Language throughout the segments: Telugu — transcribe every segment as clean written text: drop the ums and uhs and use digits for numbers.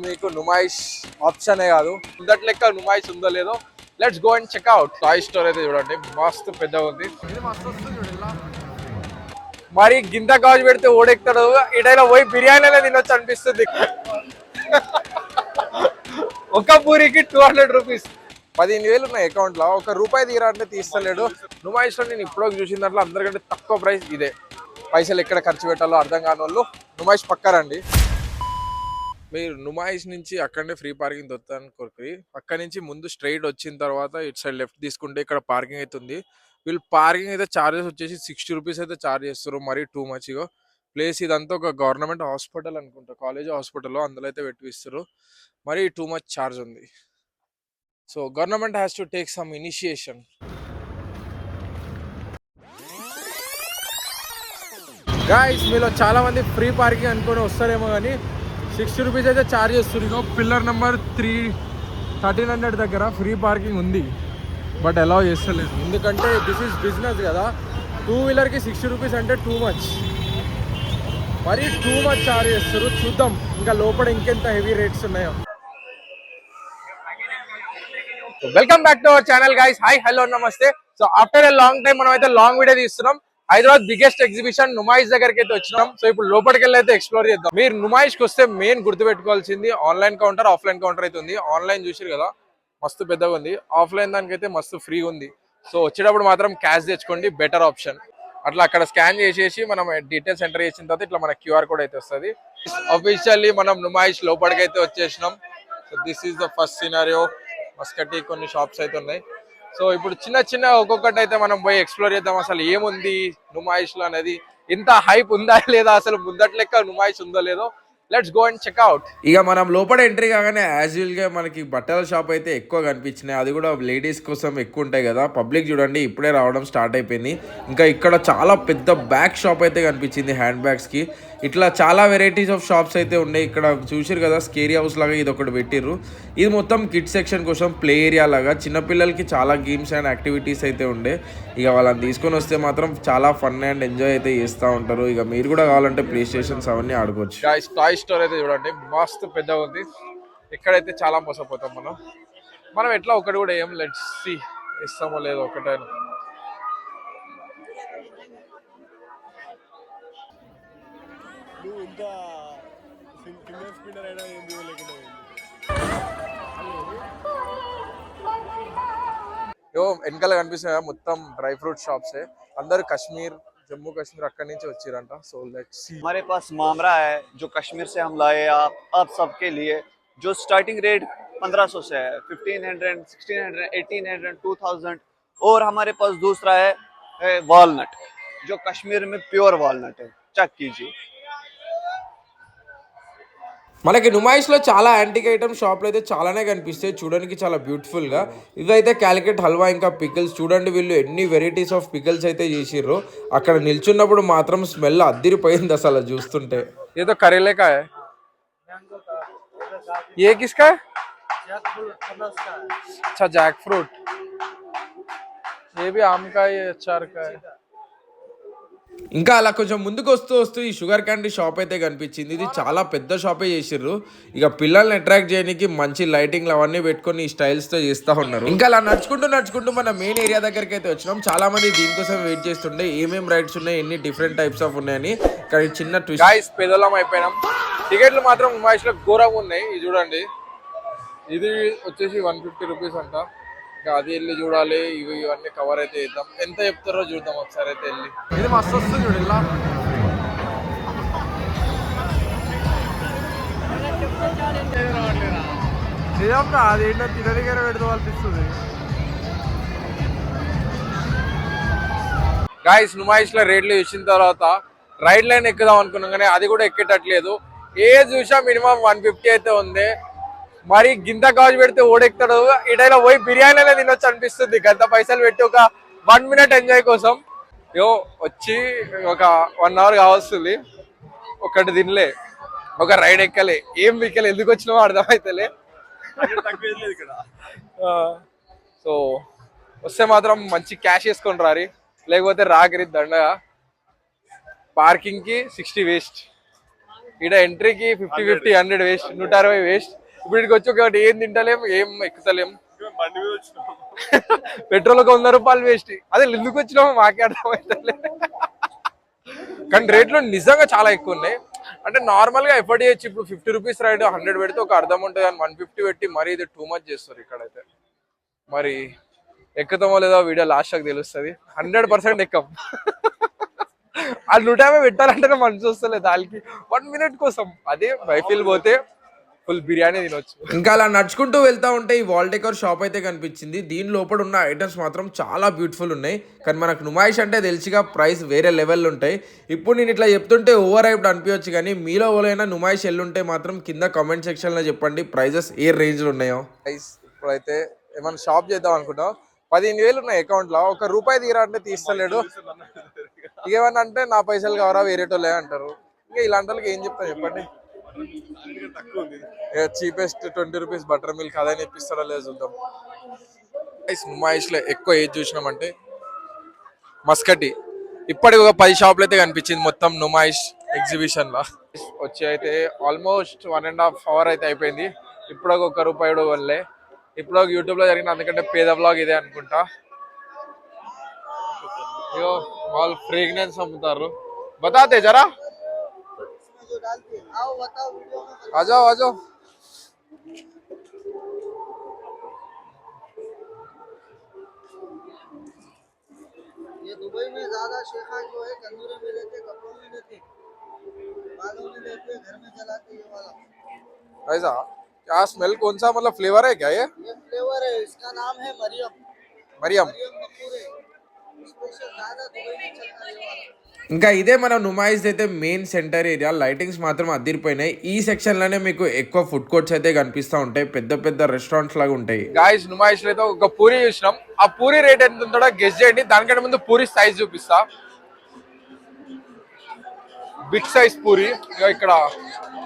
మీకు నుమాయిష్ ఆప్షనే కాదు, ముందటి లెక్క నుమాయిష్ ఉందో లేదో let's go and check out. Toy store అయితే చూడండి, మస్తు పెద్దగా ఉంది. మరి గింత గాజు పెడితే ఓడెక్తాడు, ఇటైనా పోయి బిర్యానీలో తినొచ్చు అనిపిస్తుంది. ఒక పూరికి 200 రూపీస్. 15,000 ఉన్నాయి అకౌంట్ లో, ఒక రూపాయి తీరా అంటే తీస్తలేడు. నుమాయిష్ లో నేను ఇప్పుడు చూసిన దాంట్లో అందరికంటే తక్కువ ప్రైస్ ఇదే. పైసలు ఎక్కడ ఖర్చు పెట్టాలో అర్థం కాని వాళ్ళు నుమాయిష్ పక్కారండి. మీరు నుమాయిష్ నుంచి అక్కడనే ఫ్రీ పార్కింగ్ దొరుకుతాను కొరికి, అక్కడ నుంచి ముందు స్ట్రైట్ వచ్చిన తర్వాత ఇటు సైడ్ లెఫ్ట్ తీసుకుంటే ఇక్కడ పార్కింగ్ అయితే ఉంది. వీళ్ళు పార్కింగ్ అయితే చార్జెస్ వచ్చేసి 60 రూపీస్ అయితే చార్జ్ చేస్తారు, మరీ టూ మచ్. ఇగో ప్లేస్ ఇదంతా ఒక గవర్నమెంట్ హాస్పిటల్ అనుకుంటా, కాలేజ్ హాస్పిటల్, అందులో అయితే పెట్టిస్తారు. మరీ టూ మచ్ చార్జ్ ఉంది. So government has to take some initiation. Guys మీలో చాలా మంది ఫ్రీ పార్కింగ్ అనుకొని వస్తారేమో, కానీ 60 రూపీస్ అయితే ఛార్జ్ చేస్తారు. పిల్లర్ నెంబర్ 1300 దగ్గర ఫ్రీ పార్కింగ్ ఉంది, బట్ అలౌ చేస్తలేదు. ఎందుకంటే దిస్ ఈజ్ బిజినెస్ కదా. 2 వీలర్కి 60 రూపీస్ అంటే టూ మచ్, మరీ టూ మచ్ ఛార్జ్ చేస్తారు. చూద్దాం ఇంకా లోపల ఇంకెంత హెవీ రేట్స్ ఉన్నాయో. Welcome back to our channel guys. Hi, hello, namaste. So after a long time మనం అయితే లాంగ్ వీడియో తీస్తున్నాం. హైదరాబాద్ బిగ్గెస్ట్ ఎగ్జిబిషన్ నుమాయిష్ దగ్గరికి అయితే వచ్చినాం. సో ఇప్పుడు లోపలికి వెళ్ళి అయితే ఎక్స్ప్లోర్ చేద్దాం. మీరు నుమాయిష్ కి వస్తే మెయిన్ గుర్తుపెట్టుకోవాల్సింది ఆన్లైన్ కౌంటర్, ఆఫ్లైన్ కౌంటర్ అయితే ఉంది. ఆన్లైన్ చూసారు కదా మస్తు పెద్దగా ఉంది, ఆఫ్లైన్ దానికైతే మస్తు ఫ్రీగా ఉంది. సో వచ్చేటప్పుడు మాత్రం క్యాష్ తెచ్చుకోండి, బెటర్ ఆప్షన్. అట్లా అక్కడ స్కాన్ చేసేసి మనం డీటెయిల్స్ ఎంటర్ చేసిన తర్వాత ఇట్లా మన క్యూఆర్ కోడ్ అయితే వస్తుంది. అఫీషియల్లీ మనం నుమాయిష్ లోపలికి అయితే వచ్చేసినాం. So this is the first scenario. మస్కటి కొన్ని షాప్స్ అయితే ఉన్నాయి. సో ఇప్పుడు చిన్న చిన్న ఒక్కొక్కటి అయితే మనం పోయి ఎక్స్ప్లోర్ చేద్దాం. అసలు ఏముంది నుమాయిష్ లో అనేది, ఇంత హైప్ ఉందా లేదా, అసలు ముందటి లెక్క నుమాయిష్ ఉందో లేదో let's go and check out. ఇక మనం లోపల ఎంట్రీ కాగానే యాజ్ యూజువల్ గా మనకి బట్టల షాప్ అయితే ఎక్కువ కనిపించినాయి. అది కూడా లేడీస్ కోసం ఎక్కువ ఉంటాయి కదా. పబ్లిక్ చూడండి ఇప్పుడే రావడం స్టార్ట్ అయిపోయింది. ఇంకా ఇక్కడ చాలా పెద్ద బ్యాగ్ షాప్ అయితే కనిపించింది, హ్యాండ్ బ్యాగ్స్ కి. ఇట్లా చాలా వెరైటీస్ ఆఫ్ షాప్స్ అయితే ఉన్నాయి. ఇక్కడ చూసారు కదా స్కేరీ హౌస్ లాగా ఇది ఒకటి పెట్టిర్రు. ఇది మొత్తం కిడ్స్ సెక్షన్ కోసం, ప్లే ఏరియా లాగా. చిన్నపిల్లలకి చాలా గేమ్స్ అండ్ యాక్టివిటీస్ అయితే ఉండే. ఇక వాళ్ళని తీసుకొని వస్తే మాత్రం చాలా ఫన్ అండ్ ఎంజాయ్ అయితే చేస్తూ ఉంటారు. ఇక మీరు కూడా కావాలంటే ప్లే స్టేషన్స్ అవన్నీ ఆడుకోవచ్చు. టాయ్ స్టోర్ అయితే చూడండి మస్తు పెద్దగా ఉంది. ఇక్కడైతే చాలా మోసపోతాం మనం ఎట్లా ఒకటి కూడా ఏం లెట్స్ సీ ఇస్తామో లేదో ఒకటైనా. వెనకాల కనిపిస్తున్నా మొత్తం డ్రై ఫ్రూట్ షాప్సే. అందరు కశ్మీర్, जम्मू कश्मीर అక్కడి నుంచి వచ్చిరంట. So let's see. हमारे पास मामरा है जो कश्मीर से हम लाए आप सबके लिए, जो स्टार्टिंग रेट 1500 से है, 1500, 1600, 1800, 2000. और हमारे पास दूसरा है वॉलनट, जो कश्मीर में प्योर वॉलनट है. चेक कीजिए. మనకి నుమాయిష్లో చాలా యాంటిక్ ఐటమ్ షాప్లు అయితే చాలానే కనిపిస్తాయి, చూడడానికి చాలా బ్యూటిఫుల్గా. ఇవైతే క్యాలికెట్ హల్వా, ఇంకా పికిల్స్. చూడండి వీళ్ళు ఎన్ని వెరైటీస్ ఆఫ్ పికిల్స్ అయితే చేసిర్రు. అక్కడ నిల్చున్నప్పుడు మాత్రం స్మెల్ అద్దిరిపోయింది అసలు చూస్తుంటే. ఏదో కరేలేకా ఏ కిస్కా अच्छा जैक फ्रूट, ये भी आम का ही अचार का है. ఇంకా అలా కొంచెం ముందుకు వస్తూ ఈ షుగర్ క్యాండీ షాప్ అయితే కనిపించింది. ఇది చాలా పెద్ద షాపే చేసిర్రు. ఇక పిల్లల్ని అట్రాక్ట్ చేయడానికి మంచి లైటింగ్లు అవన్నీ పెట్టుకొని ఈ స్టైల్స్తో చేస్తూ ఉన్నారు. ఇంకా అలా నడుచుకుంటూ మన మెయిన్ ఏరియా దగ్గరికి అయితే వచ్చినాం. చాలా మంది దీనికోసం వెయిట్ చేస్తుండే, ఏమేమి రైడ్స్ ఉన్నాయి, ఎన్ని డిఫరెంట్ టైప్స్ ఆఫ్ ఉన్నాయని. కానీ చిన్న ట్విస్ట్, పెదలం అయిపోయినాం. టికెట్లు మాత్రం నుమాయిష్లో ఘోరంగా ఉన్నాయి. ఇది చూడండి, ఇది వచ్చేసి 150 రూపీస్ అంట. అది వెళ్ళి చూడాలి, ఇవన్నీ కవర్ అయితే చేద్దాం. ఎంత చెప్తారో చూద్దాం ఒకసారి అయితే వెళ్ళి. ఇది మస్తు వస్తుంది చూడు, ఇలా నిజంగా అదేంటో తినదిగానే పెడుతూ అనిపిస్తుంది. గాయస్ నుమాయిష్ లో రేట్లు చూసిన తర్వాత రైడ్ లైన్ ఎక్కుదాం అనుకున్నాం, కానీ అది కూడా ఎక్కేటట్లేదు. ఏది చూసా మినిమం 150 అయితే ఉంది. మరి గింత గాజు పెడితే ఓడెక్తాడు, ఇటైనా పోయి బిర్యానీలో తినొచ్చు అనిపిస్తుంది. గంత పైసలు పెట్టి ఒక 1 మినిట్ ఎంజాయ్ కోసం. వచ్చి ఒక 1 అవర్ కావస్తుంది, ఒకటి తినలే, ఒక రైడ్ ఎక్కలే, ఏం విక్కలే. ఎందుకు వచ్చినామో అర్థమైతేలే. సో వస్తే మాత్రం మంచి క్యాష్ వేసుకొని రారి, లేకపోతే రాకరి దండగా. పార్కింగ్కి 60 వేస్ట్. ఇక్కడ ఎంట్రీకి 50 100 వేస్ట్, 160 వేస్ట్. ఇప్పుడు ఇక్కడికి వచ్చి ఒకటి ఏం తింటలేం, ఏం ఎక్కుతలేం. పెట్రోల్ ఒక 100 రూపాయలు వేస్ట్. అదే ఎందుకు వచ్చినామో మాకే అర్థమవుతలే. కానీ రేట్లు నిజంగా చాలా ఎక్కువ ఉన్నాయి. అంటే నార్మల్ గా ఎఫర్ట్ చేయొచ్చు. ఇప్పుడు 50 రూపీస్ రైడ్ 100 పెడితే ఒక అర్థం ఉంటుంది, కానీ 150 పెట్టి మరీ ఇది టూ మచ్ చేస్తారు ఇక్కడైతే. మరి ఎక్కుతామో లేదో వీడియో లాస్ట్ కి తెలుస్తుంది. 100% ఎక్కం. ఆ 150 పెట్టాలంటేనే మనసు వస్తలేదు వాళ్ళకి 1 మినిట్ కోసం. అదే బైఫిల్ పోతే ఫుల్ బిర్యానీ తినొచ్చు. ఇంకా అలా నడుచుకుంటూ వెళ్తా ఉంటే ఈ వాల్ డెకర్ షాప్ అయితే కనిపించింది. దీని లోపల ఉన్న ఐటమ్స్ మాత్రం చాలా బ్యూటిఫుల్ ఉన్నాయి. కానీ మనకు నుమాయిష్ అంటే తెలిసిగా ప్రైస్ వేరే లెవెల్ ఉంటాయి. ఇప్పుడు నేను ఇట్లా చెప్తుంటే ఓవర్ హైప్డ్ అనిపించచ్చు, కానీ మీలో ఎవరైనా నుమాయిష్ ఎల్లుంటే మాత్రం కింద కామెంట్ సెక్షన్ లో చెప్పండి ప్రైజెస్ ఏ రేంజ్ లో ఉన్నాయో. ప్రైస్ ఇప్పుడైతే ఏమైనా షాప్ చేద్దాం అనుకుంటాం. 15,000 ఉన్నాయి అకౌంట్ లో, ఒక రూపాయి తీరా అంటే తీస్తలేడు. ఏమన్నా అంటే నా పైసలు కావరా వేరేటోళ్ళే అంటారు. ఇంకా ఇలాంటి వాళ్ళకి ఏం చెప్తాను చెప్పండి. చీపెస్ట్ 20 రూపీస్ బటర్ మిల్క్ అదే ఇప్పిస్తాడో లేదు చూద్దాం. నుమాయిష్ లో ఎక్కువ ఏది చూసినామంటే మస్కటి. ఇప్పటికి ఒక 10 షాపులు అయితే కనిపించింది మొత్తం నుమాయిష్ ఎగ్జిబిషన్ లో. వచ్చి అయితే ఆల్మోస్ట్ 1.5 అవర్ అయితే అయిపోయింది. ఇప్పుడు ఒక రూపాయి వల్లే. ఇప్పుడు యూట్యూబ్ లో జరిగిన అందుకంటే పేద బ్లాగ్ ఇదే అనుకుంటా. ఇగో వాళ్ళు ఫ్రేగ్రెన్స్ అమ్ముతారు. బతాతే జరా ఆజాओ ఆజాओ. ये दुबई में ज्यादा शेखा जो है तंदूरी में लेते, कपड़ों में लेते, बालों में लेते, घर में जलाते, ये वाला। ऐसा क्या स्मेल, कौन सा मतलब फ्लेवर है क्या ये? ये फ्लेवर है, इसका नाम है मरियम। मरियम मरियम बकूर है, स्पेशल ज्यादा दुबई में चलता है ये वाला। ఇంకా ఇదే మన నుమాయిస్ అయితే మెయిన్ సెంటర్ ఏరియా. లైటింగ్స్ మాత్రం అదిరిపోయినాయి. ఈ సెక్షన్ లోనే మీకు ఎక్కువ ఫుడ్ కోర్ట్స్ అయితే కనిపిస్తూ ఉంటాయి. పెద్ద పెద్ద రెస్టారెంట్స్ లాగా ఉంటాయి. గాయస్ నుమాయిస్ లో అయితే ఒక పూరి చూసినాం. ఆ పూరి రేట్ ఎంత ఉంటుందో గెస్ చేయండి. దానికంటే ముందు పూరి సైజ్ చూపిస్తా. Big size puri. ఇక్కడ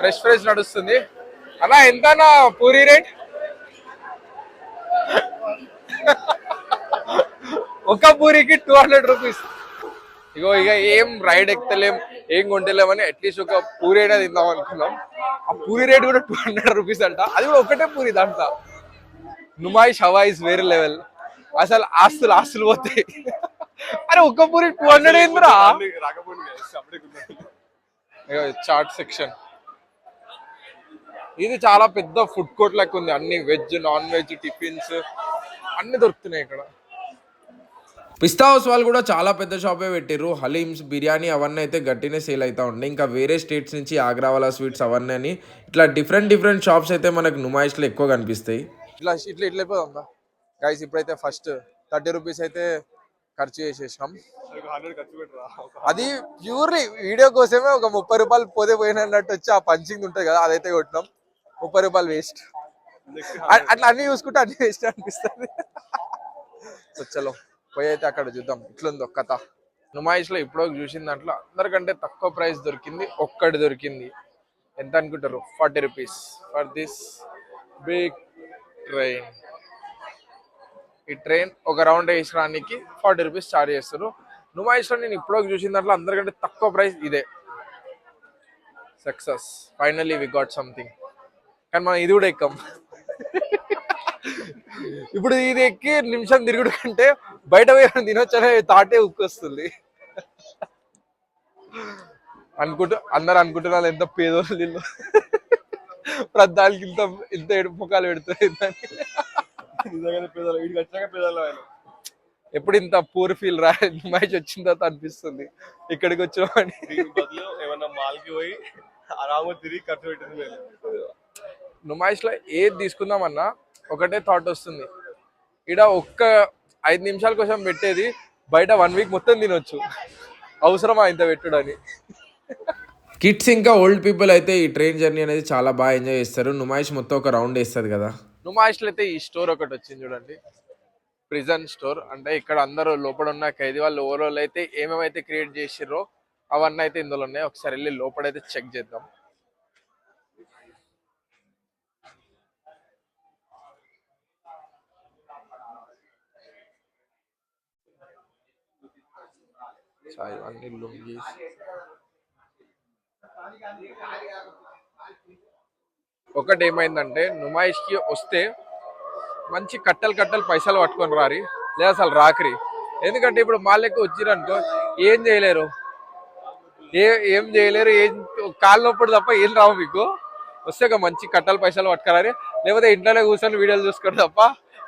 ఫ్రెష్ నడుస్తుంది. అలా ఎంత పూరి రేట్? ఒక పూరికి 200 రూపీస్. ఇగో ఇక ఏం రైడ్ ఎక్కలేం, ఏం కొంటలేమని అట్లీస్ట్ ఒక పూరి అయినా తిందాం అనుకున్నాం. ఆ పూరి రేట్ కూడా 200 రూపీస్ అంట. అది కూడా ఒకటే పూరి దాంట్లో. నుమాయిష్ హవా ఇస్ వేరే లెవెల్. అసలు ఆస్తులు పోతాయి. అరే ఒక్క పూరి 200 ఏందిరా. చాట్ సెక్షన్ ఇది చాలా పెద్ద ఫుడ్ కోర్ట్ లెక్క ఉంది. అన్ని వెజ్ నాన్ వెజ్ టిఫిన్స్ అన్ని దొరుకుతున్నాయి ఇక్కడ. పిస్తా హౌస్ వాళ్ళు కూడా చాలా పెద్ద షాపే పెట్టిర్రు. హలీమ్స్ బిర్యానీ అవన్నీ అయితే గట్టినే సేల్ అవుతా ఉండే. ఇంకా వేరే స్టేట్స్ నుంచి ఆగ్రావాలా స్వీట్స్ అవన్నీ అని ఇట్లా డిఫరెంట్ షాప్స్ అయితే మనకు నుమాయిష్లో ఎక్కువ కనిపిస్తాయి. ఇట్లా అయిపోతుందా గైస్. ఇప్పుడైతే ఫస్ట్ 30 రూపీస్ అయితే ఖర్చు చేసేసాం. అది ప్యూర్లీ వీడియో కోసమే. ఒక 30 రూపాయలు పోయినట్టు వచ్చి ఆ పంచింగ్ ఉంటుంది కదా, అదైతే కొట్టినాం. 30 రూపాయలు వేస్ట్. అట్లా అన్ని చూసుకుంటే అన్ని వేస్ట్ అనిపిస్తుంది. సో చలో పోయి అయితే అక్కడ చూద్దాం ఇట్లుందో కథ. నుమాయిష్ లో ఇప్పుడు చూసిన దాంట్లో అందరికంటే తక్కువ ప్రైస్ దొరికింది ఒక్కటి దొరికింది. ఎంత అనుకుంటారు? 40 rupees for this big train. ఈ ట్రైన్ ఒక రౌండ్ వేసడానికి 40 రూపీస్ చార్జ్ చేస్తారు. నుమాయిష్ లో నేను ఇప్పుడు చూసిన దాంట్లో అందరికంటే తక్కువ ప్రైస్ ఇదే. Success, finally we got something. కానీ మనం ఇది కూడా ఎక్కం. ఇప్పుడు ఇది ఎక్కి నిమిషం తిరుగుడు కంటే బయట పోయి తినొచ్చనే తాటే ఉక్కొస్తుంది. అందరు అనుకుంటున్నారు ఎంత పేదోళ్ళు వీళ్ళు, ప్రద్దాలకి ఇంత ఏడుపు ముఖాలు పెడుతుంది. ఎప్పుడు ఇంత పూర్ ఫీల్ మ్యాచ్ వచ్చిన తర్వాత అనిపిస్తుంది ఇక్కడికి వచ్చినామని. నుమాయిష్ లో ఏది తీసుకుందామన్నా ఒకటే థాట్ వస్తుంది. ఇక్కడ ఒక్క 5 నిమిషాల కోసం పెట్టేది బయట 1 వీక్ మొత్తం తినొచ్చు. అవసరమా ఇంత పెట్టుడని. కిడ్స్ ఇంకా ఓల్డ్ పీపుల్ అయితే ఈ ట్రైన్ జర్నీ అనేది చాలా బాగా ఎంజాయ్ చేస్తారు. నుమాయిష్ మొత్తం ఒక రౌండ్ వేస్తుంది కదా. నుమాయిష్లో అయితే ఈ స్టోర్ ఒకటి వచ్చింది చూడండి, ప్రిజన్ స్టోర్. అంటే ఇక్కడ అందరూ లోపల ఉన్న ఖైదీ వాళ్ళు ఓవరాల్ అయితే ఏమేమైతే క్రియేట్ చేసిర్రో అవన్నీ అయితే ఇందులో ఉన్నాయి. ఒకసారి వెళ్ళి లోపలైతే చెక్ చేద్దాం. అన్ని లుంగీస్ ఒకటి ఏమైందంటే నుమాయిష్కి వస్తే మంచి కట్టలు కట్టలు పైసలు పట్టుకొని రారి, లేదా అసలు రాకరి. ఎందుకంటే ఇప్పుడు మాళ్ళకి వచ్చిరనుకో ఏం చేయలేరు, ఏం చేయలేరు, కాళ్ళు నొప్పుడు తప్ప ఏం రావు మీకు. వస్తే ఒక మంచి కట్టలు పైసలు పట్టుకురారి, లేకపోతే ఇంట్లోనే కూర్చొని వీడియోలు చూసుకోండి తప్ప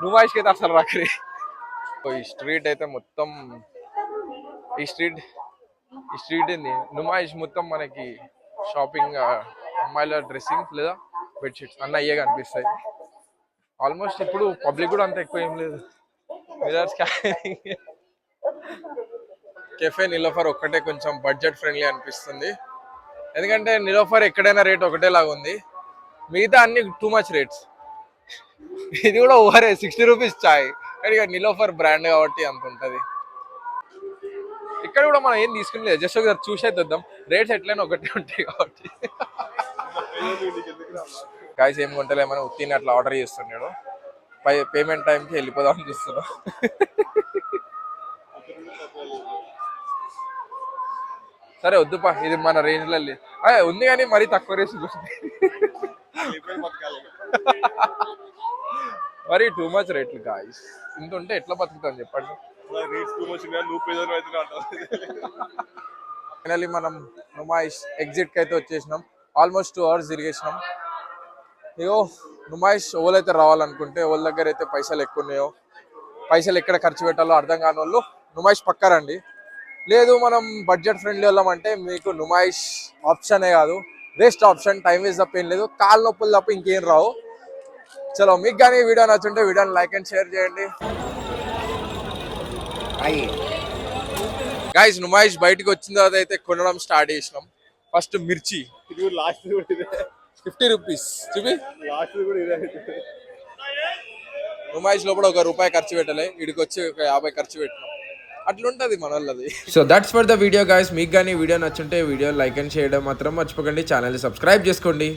నుమాయిష్కి అయితే అసలు రాకరి. ఈ స్ట్రీట్ అయితే మొత్తం, ఈ స్ట్రీట్ ఏంది నుమాయిష్ మొత్తం మనకి షాపింగ్, అమ్మాయిల డ్రెస్సింగ్ లేదా బెడ్షీట్స్ అన్న అయ్యే కనిపిస్తాయి. ఆల్మోస్ట్ ఇప్పుడు పబ్లిక్ కూడా అంత ఎక్కువ ఏం లేదు. కెఫే నిలోఫర్ ఒక్కటే కొంచెం బడ్జెట్ ఫ్రెండ్లీ అనిపిస్తుంది, ఎందుకంటే నిలోఫర్ ఎక్కడైనా రేట్ ఒకటేలాగా ఉంది, మిగతా అన్ని టూ మచ్ రేట్స్. ఇది కూడా ఓవరే 60 రూపీస్ చాయ్, కానీ ఇక నిలోఫర్ బ్రాండ్ కాబట్టి అంత ఉంటుంది. ఇక్కడ కూడా మనం ఏం తీసుకుని జస్ట్ ఒకసారి చూసే తెద్దాం, రేట్స్ ఎట్లయినా ఒకటే ఉంటాయి కాబట్టి. గాయస్ ఏం కొంటలేమని ఉత్తిని అట్లా ఆర్డర్ చేస్తున్నాడు, పేమెంట్ టైంకి వెళ్ళిపోదామని చూస్తున్నా. సరే వద్దుపా, ఇది మన రేంజ్లో ఉంది కానీ మరీ తక్కువ రేస్ మరి టూ మచ్ రేట్లు గాయస్. ఇంత ఉంటే ఎట్లా బతుకుతాం చెప్పండి. ఫైనల్లీ మనం నుమాయిష్ ఎగ్జిట్కి అయితే వచ్చేసినాం. Almost 2 hours తిరిగేసినాం. ఇగో నుమాయిష్ ఓలైతే రావాలనుకుంటే, వాళ్ళ దగ్గర అయితే పైసలు ఎక్కువ ఉన్నాయో, పైసలు ఎక్కడ ఖర్చు పెట్టాలో అర్థం కాని వాళ్ళు నుమాయిష్ పక్కరండి. లేదు మనం బడ్జెట్ ఫ్రెండ్లీ వాళ్ళమంటే మీకు నుమాయిష్ ఆప్షనే కాదు, బెస్ట్ ఆప్షన్. టైం వేస్ట్ తప్ప ఏం లేదు, కాళ్ళు నొప్పులు తప్ప ఇంకేం రావు. చలో మీకు కానీ వీడియో నచ్చుంటే వీడియోని లైక్ అండ్ షేర్ చేయండి. గైస్ నుమాయిష్ బయటకు వచ్చిన తర్వాత అయితే కొనడం స్టార్ట్ చేసినాం. ఫస్ట్ మిర్చి 50 రూపీస్ చూపి. నుమాయిష్ లోపల ₹1 ఖర్చు పెట్టలే, వీడికి వచ్చి ఒక 50 ఖర్చు పెట్టినాం. అట్లుంటది మన వాళ్ళది. So that's for the video guys. మీకు కానీ వీడియో నచ్చుంటే వీడియో లైక్ అండ్ చేయడం మాత్రం మర్చిపోకండి. ఛానల్ సబ్స్క్రైబ్ చేసుకోండి.